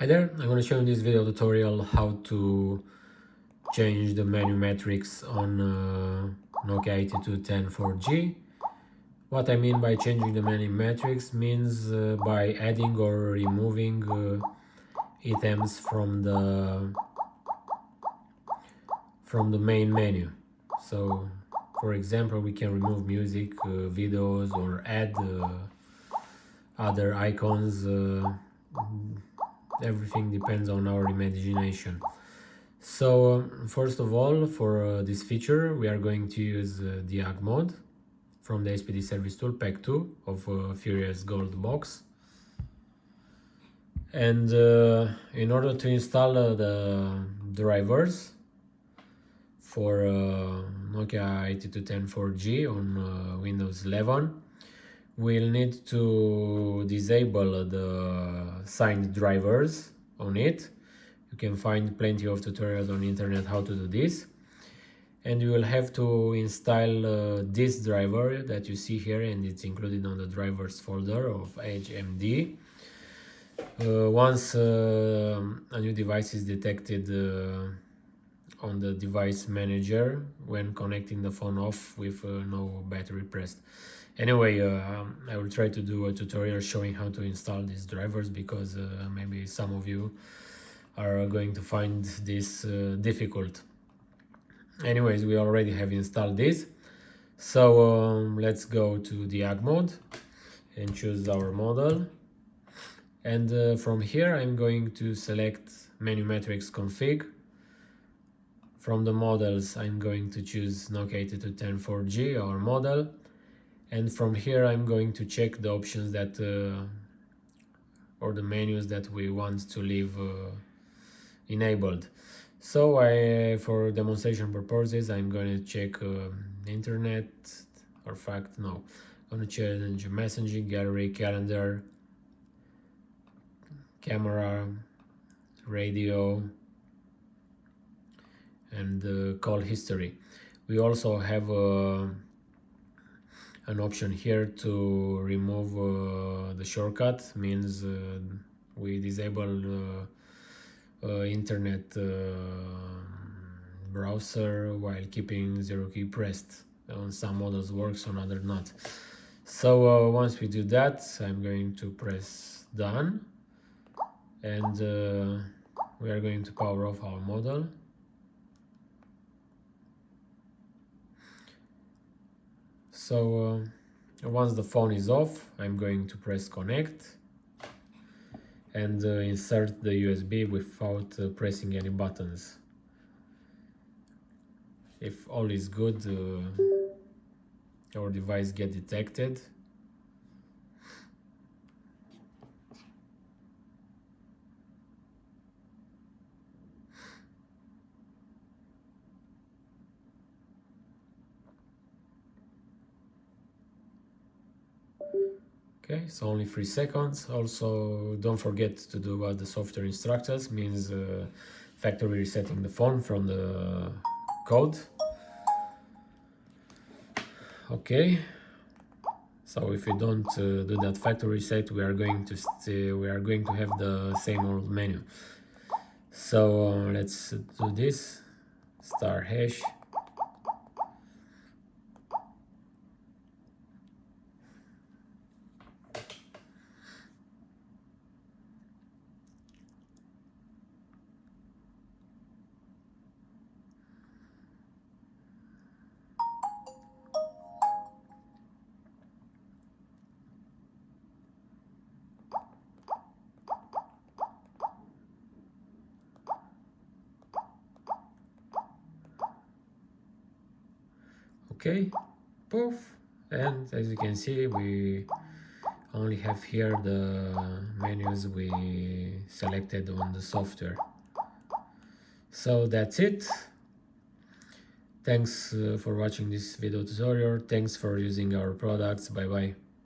Hi there, I'm going to show you in this video tutorial how to change the menu metrics on Nokia 8210 4G. What I mean by changing the menu metrics means by adding or removing items from the main menu. So for example, we can remove music, videos, or add other icons. Everything depends on our imagination. So first of all, for this feature we are going to use debug mode from the SPD service tool pack 2 of FURIOUSGOLD box. And in order to install the drivers for Nokia 8210 4G on Windows 11, we'll need to disable the signed drivers on it. You can find plenty of tutorials on the internet how to do this. And you will have to install this driver that you see here, and it's included on the drivers folder of HMD. Once a new device is detected on the device manager when connecting the phone off with no battery pressed. Anyway, I will try to do a tutorial showing how to install these drivers, because maybe some of you are going to find this difficult. Anyways, we already have installed this, so let's go to debug mode and choose our model. And from here I'm going to select menu metrics config. From the models I'm going to choose Nokia 8210 4G, our model, and from here I'm going to check the options that or the menus that we want to leave enabled. So for demonstration purposes, I'm going to check internet, or fact, no, I'm going to change messaging, gallery, calendar, camera, radio, and call history. We also have an option here to remove the shortcut, means we disable internet browser while keeping zero key pressed. On some models works, on other not. So once we do that, I'm going to press done, and we are going to power off our model. So once the phone is off, I'm going to press connect and insert the USB without pressing any buttons. If all is good, our device gets detected. Okay, so only 3 seconds. Also, don't forget to do what the software instructs us, means factory resetting the phone from the code. Okay, so if we don't do that factory reset, we are going to have the same old menu. So let's do this. Star hash. Okay, poof, and as you can see, we only have here the menus we selected on the software. So that's it. Thanks for watching this video tutorial. Thanks for using our products. Bye bye.